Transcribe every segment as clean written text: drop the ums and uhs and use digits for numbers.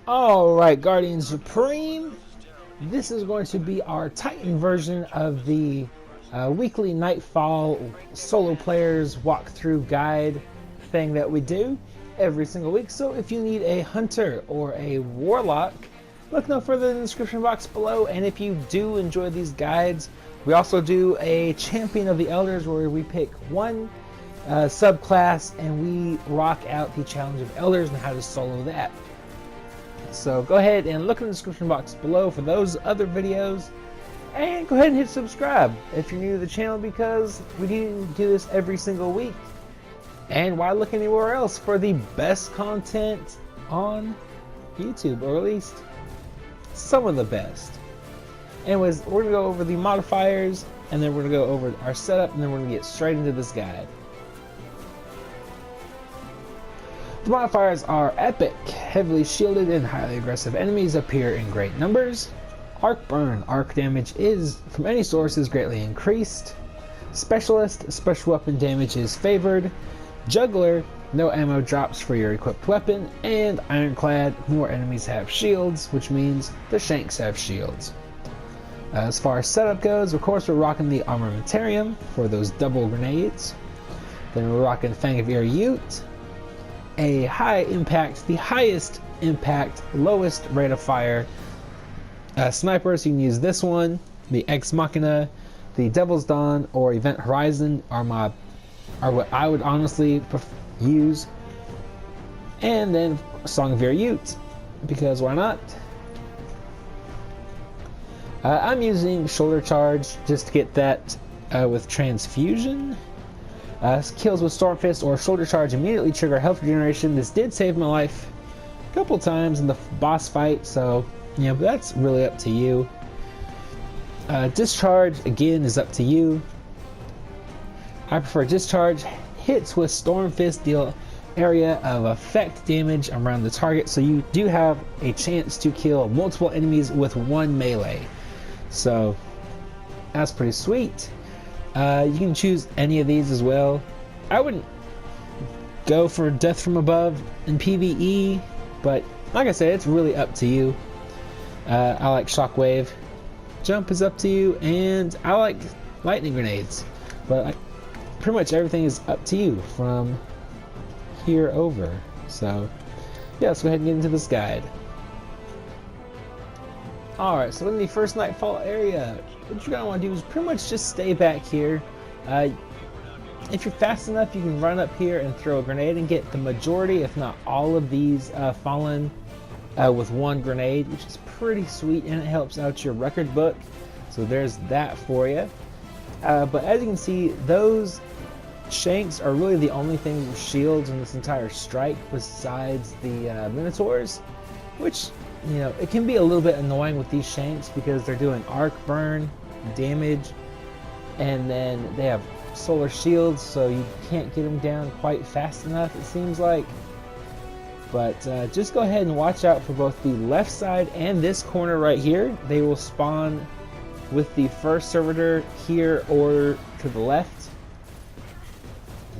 Alright, Guardian Supreme. This is going to be our Titan version of the weekly Nightfall solo players walkthrough guide thing that we do every single week. So if you need a hunter or a warlock, look no further in the description box below. And if you do enjoy these guides, we also do a Champion of the Elders where we pick one subclass and we rock out the Challenge of Elders and how to solo that. So go ahead and look in the description box below for those other videos, and go ahead and hit subscribe if you're new to the channel, because we do this every single week. And why look anywhere else for the best content on YouTube, or at least some of the best. Anyways, we're going to go over the modifiers, and then we're going to go over our setup, and then we're going to get straight into this guide. The modifiers are epic, heavily shielded and highly aggressive enemies appear in great numbers. Arc burn, arc damage is from any source is greatly increased. Specialist, special weapon damage is favored. Juggler, no ammo drops for your equipped weapon. And Ironclad, more enemies have shields, which means the Shanks have shields. As far as setup goes, of course we're rocking the Armamentarium for those double grenades. Then we're rocking Fang of Ear Ute. A high impact, the highest impact, lowest rate of fire sniper, so you can use this one. The Ex Machina, the Devil's Dawn, or Event Horizon are what I would honestly use. And then Song of Your Ute, because why not? I'm using Shoulder Charge just to get that with Transfusion. Kills with Storm Fist or Shoulder Charge immediately trigger health regeneration. This did save my life a couple times in the boss fight, so yeah, but that's really up to you. Discharge again is up to you. I prefer Discharge. Hits with Storm Fist deal area of effect damage around the target, so you do have a chance to kill multiple enemies with one melee. So that's pretty sweet. You can choose any of these as well. I wouldn't go for Death from Above in PvE, but like I said, it's really up to you. I like Shockwave. Jump is up to you, and I like Lightning Grenades. But pretty much everything is up to you from here over. So yeah, let's go ahead and get into this guide. Alright, so in the first Nightfall area, what you're going to want to do is pretty much just stay back here. If you're fast enough, you can run up here and throw a grenade and get the majority, if not all of these fallen with one grenade, which is pretty sweet, and it helps out your record book. So there's that for you. But as you can see, those Shanks are really the only thing with shields in this entire strike besides the Minotaurs, which, you know, it can be a little bit annoying with these Shanks because they're doing arc burn damage, and then they have solar shields, so you can't get them down quite fast enough, it seems like. But just go ahead and watch out for both the left side and this corner right here. They will spawn with the first servitor here or to the left.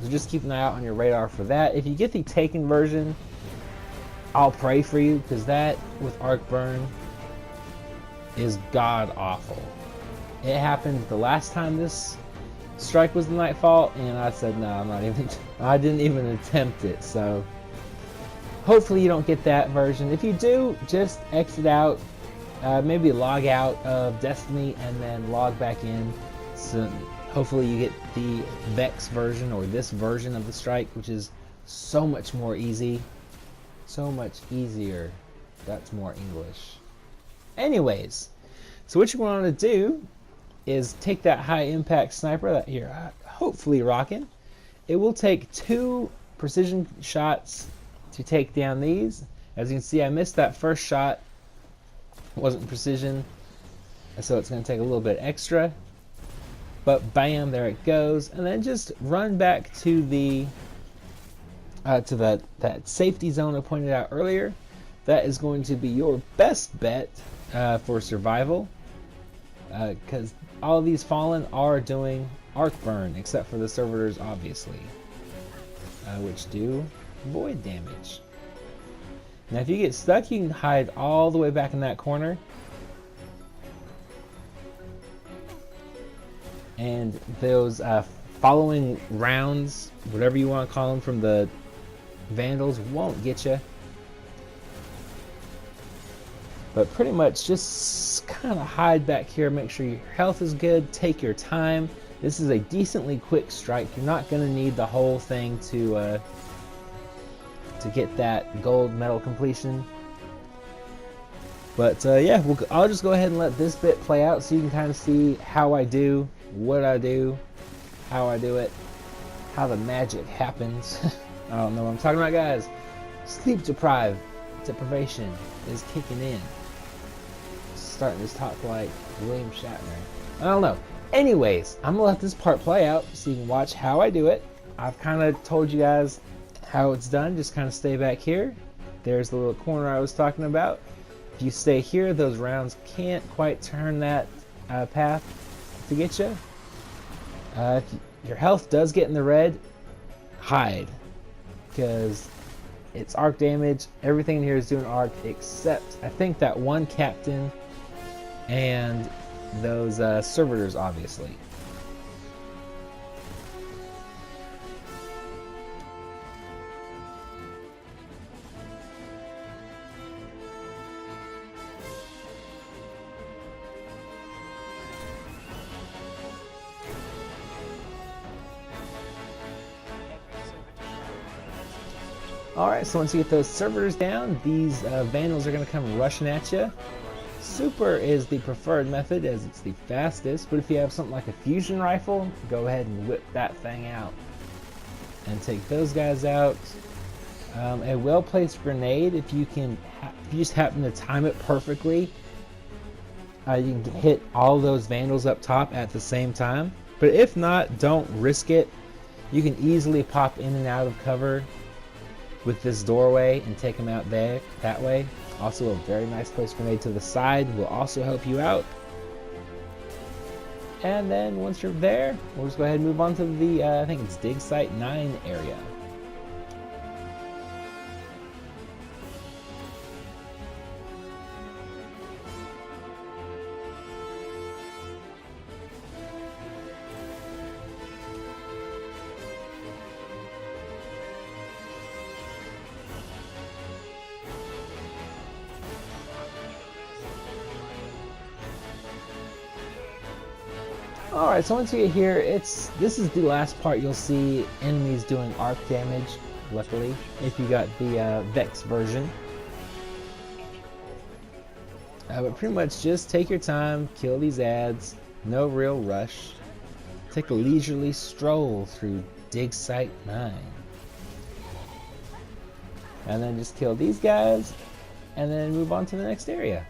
So just keep an eye out on your radar for that. If you get the Taken version, I'll pray for you, because that with arc burn is god awful. It happened the last time this strike was the Nightfall, and I said no, I didn't even attempt it. So hopefully you don't get that version. If you do, just exit out, maybe log out of Destiny and then log back in. So hopefully you get the Vex version, or this version of the strike, which is so much more easy. So much easier. That's more English. Anyways, so what you want to do is take that high impact sniper that you're hopefully rocking. It will take 2 precision shots to take down these. As you can see, I missed that first shot. It wasn't precision, so it's going to take a little bit extra. But bam, there it goes. And then just run back to the that safety zone I pointed out earlier. That is going to be your best bet for survival, because all of these fallen are doing arc burn, except for the servitors, obviously, which do void damage. Now if you get stuck, you can hide all the way back in that corner. And those following rounds, whatever you want to call them, from the vandals won't get you. But pretty much just kind of hide back here, make sure your health is good, take your time. This is a decently quick strike. You're not going to need the whole thing to get that gold medal completion. But yeah, I'll just go ahead and let this bit play out so you can kind of see how I do, what I do, how I do it, how the magic happens. I don't know what I'm talking about, guys. Sleep deprivation is kicking in. Starting to talk like William Shatner. I don't know. Anyways, I'm gonna let this part play out so you can watch how I do it. I've kind of told you guys how it's done. Just kind of stay back here. There's the little corner I was talking about. If you stay here, those rounds can't quite turn that path to get you. If your health does get in the red, hide, because it's arc damage. Everything in here is doing arc except I think that one captain and those servitors, obviously. Alright, so once you get those servitors down, these vandals are going to come rushing at you. Super is the preferred method as it's the fastest, but if you have something like a fusion rifle, go ahead and whip that thing out and take those guys out. A well-placed grenade, if you just happen to time it perfectly, you can hit all those vandals up top at the same time. But if not, don't risk it. You can easily pop in and out of cover with this doorway and take them out there that way. Also, a very nice placed grenade to the side will also help you out. And then once you're there, we'll just go ahead and move on to the I think it's dig site 9 area. Alright, so once you get here, this is the last part you'll see enemies doing arc damage, luckily, if you got the Vex version. But pretty much just take your time, kill these ads, no real rush. Take a leisurely stroll through Dig Site 9. And then just kill these guys, and then move on to the next area.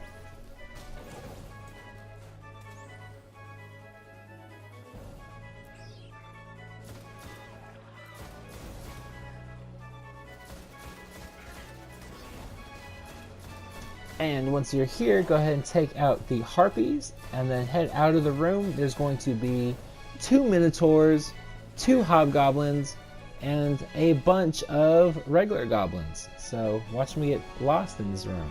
And once you're here, go ahead and take out the harpies and then head out of the room. There's going to be 2 minotaurs, 2 hobgoblins, and a bunch of regular goblins. So watch me get lost in this room.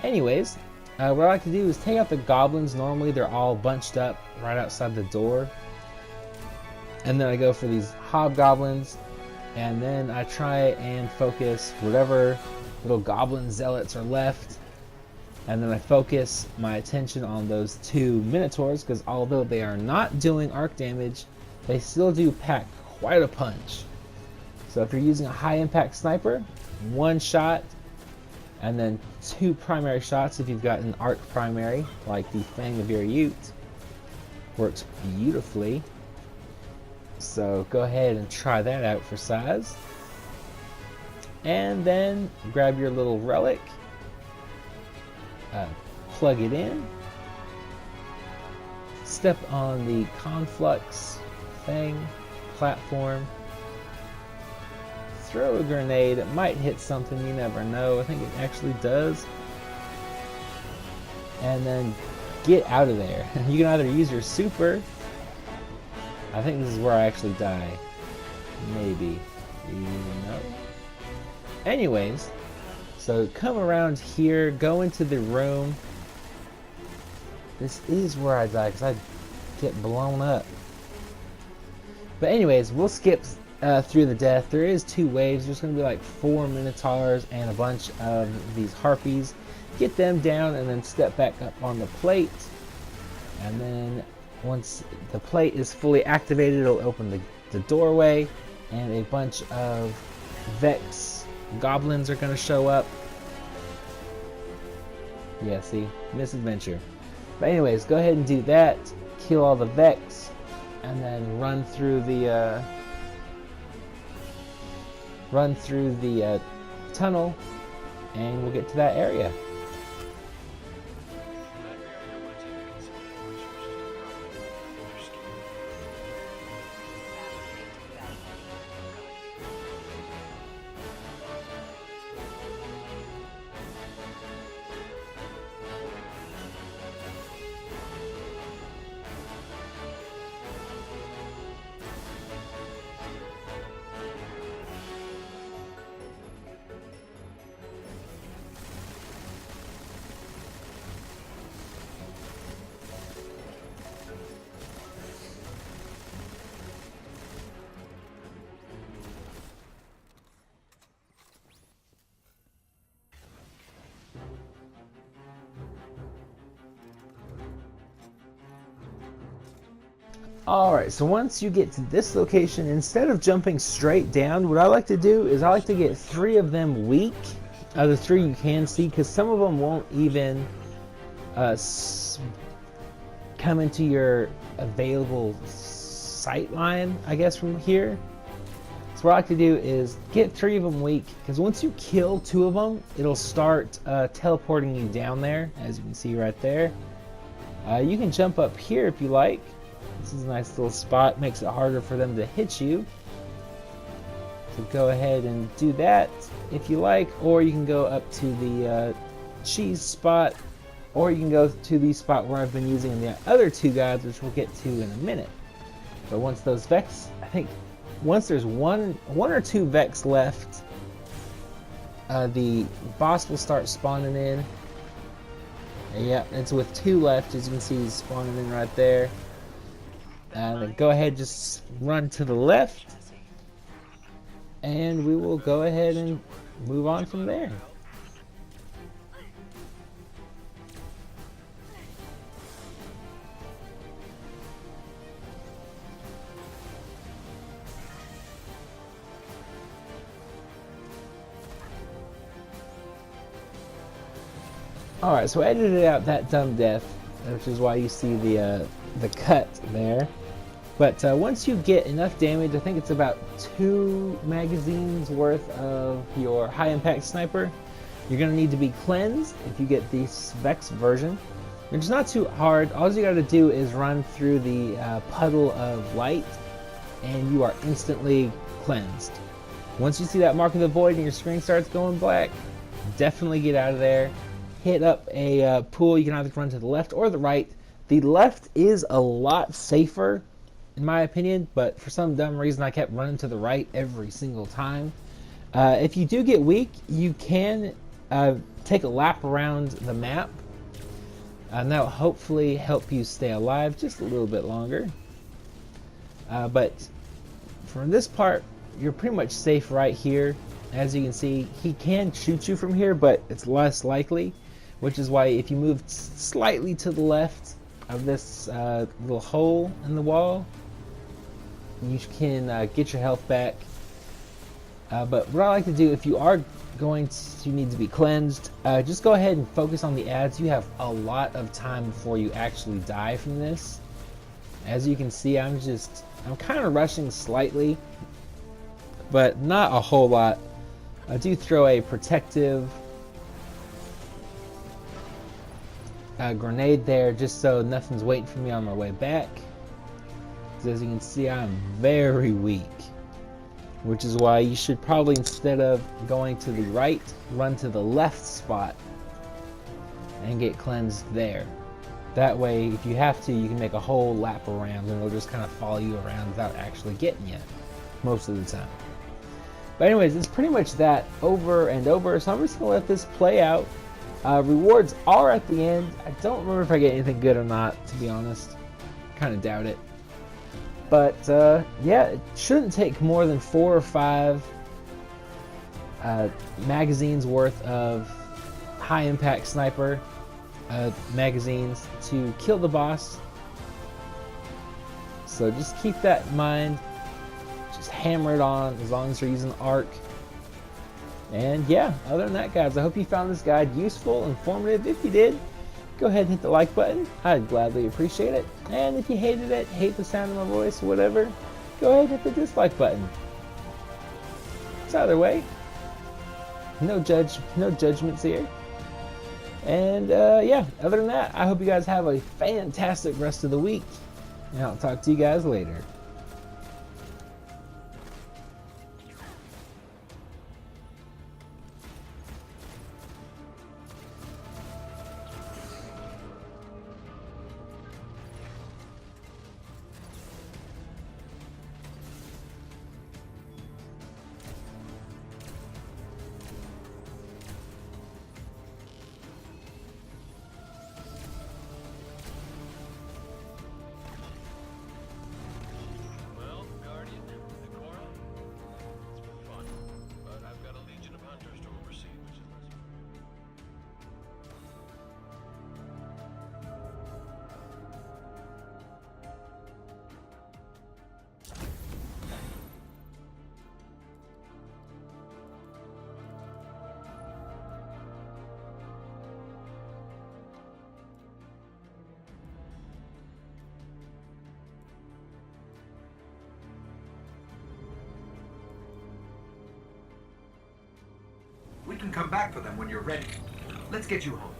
Anyways, what I like to do is take out the goblins. Normally they're all bunched up right outside the door. And then I go for these hobgoblins, and then I try and focus whatever little goblin zealots are left. And then I focus my attention on those 2 minotaurs, because although they are not doing arc damage, they still do pack quite a punch. So if you're using a high impact sniper, 1 shot and then 2 primary shots if you've got an arc primary like the Fang of your Ute, works beautifully. So go ahead and try that out for size. And then grab your little relic, plug it in, step on the conflux thing, platform, throw a grenade. It might hit something, you never know. I think it actually does. And then get out of there. You can either use your super. I think this is where I actually die. Maybe. No. Anyways, So come around here, go into the room. This is where I die because I get blown up. But anyways, we'll skip through the death. There is 2 waves. There's going to be like 4 Minotaurs and a bunch of these Harpies. Get them down and then step back up on the plate. And then once the plate is fully activated, it'll open the doorway. And a bunch of Vex goblins are going to show up. Yeah, see? Misadventure. But anyways, go ahead and do that. Kill all the Vex. And then run through the tunnel. And we'll get to that area. Alright, so once you get to this location, instead of jumping straight down, what I like to do is I like to get 3 of them weak. The 3 you can see, because some of them won't even come into your available sight line, I guess, from here. So what I like to do is get 3 of them weak, because once you kill 2 of them, it'll start teleporting you down there, as you can see right there. You can jump up here if you like. This is a nice little spot, makes it harder for them to hit you. So go ahead and do that if you like, or you can go up to the cheese spot, or you can go to the spot where I've been using the other 2 guys, which we'll get to in a minute. But once those Vex, I think once there's one or 2 Vex left, the boss will start spawning in. And yeah, it's with 2 left, as you can see, he's spawning in right there. Then go ahead, just run to the left, and we will go ahead and move on from there. Alright, so I edited out that dumb death, which is why you see the cut there. But once you get enough damage, I think it's about 2 magazines worth of your high impact sniper, you're going to need to be cleansed if you get the Vex version. Which is not too hard. All you got to do is run through the puddle of light and you are instantly cleansed. Once you see that mark of the void and your screen starts going black, definitely get out of there. Hit up a pool. You can either run to the left or the right. The left is a lot safer, in my opinion, but for some dumb reason I kept running to the right every single time. If you do get weak, you can take a lap around the map, and that will hopefully help you stay alive just a little bit longer. But for this part, you're pretty much safe right here. As you can see, he can shoot you from here, but it's less likely, which is why if you move slightly to the left of this little hole in the wall, you can get your health back. But what I like to do, if you are going to need to be cleansed, just go ahead and focus on the ads. You have a lot of time before you actually die from this. As you can see, I'm kind of rushing slightly, but not a whole lot. I do throw a protective grenade there just so nothing's waiting for me on my way back. As you can see, I'm very weak, which is why you should probably, instead of going to the right, run to the left spot and get cleansed there. That way, if you have to, you can make a whole lap around and it'll just kind of follow you around without actually getting you most of the time. But anyways, it's pretty much that over and over. So I'm just gonna let this play out. Rewards are at the end. I don't remember if I get anything good or not, to be honest. Kind of doubt it. But yeah, it shouldn't take more than 4 or 5 magazines worth of high impact sniper magazines to kill the boss. So just keep that in mind. Just hammer it on as long as you're using arc. And yeah, other than that, guys, I hope you found this guide useful, informative. If you did, go ahead and hit the like button. I'd gladly appreciate it. And if you hated it, hate the sound of my voice, whatever, go ahead and hit the dislike button. It's either way. No judgments here. And yeah, other than that, I hope you guys have a fantastic rest of the week. And I'll talk to you guys later. We can come back for them when you're ready. Let's get you home.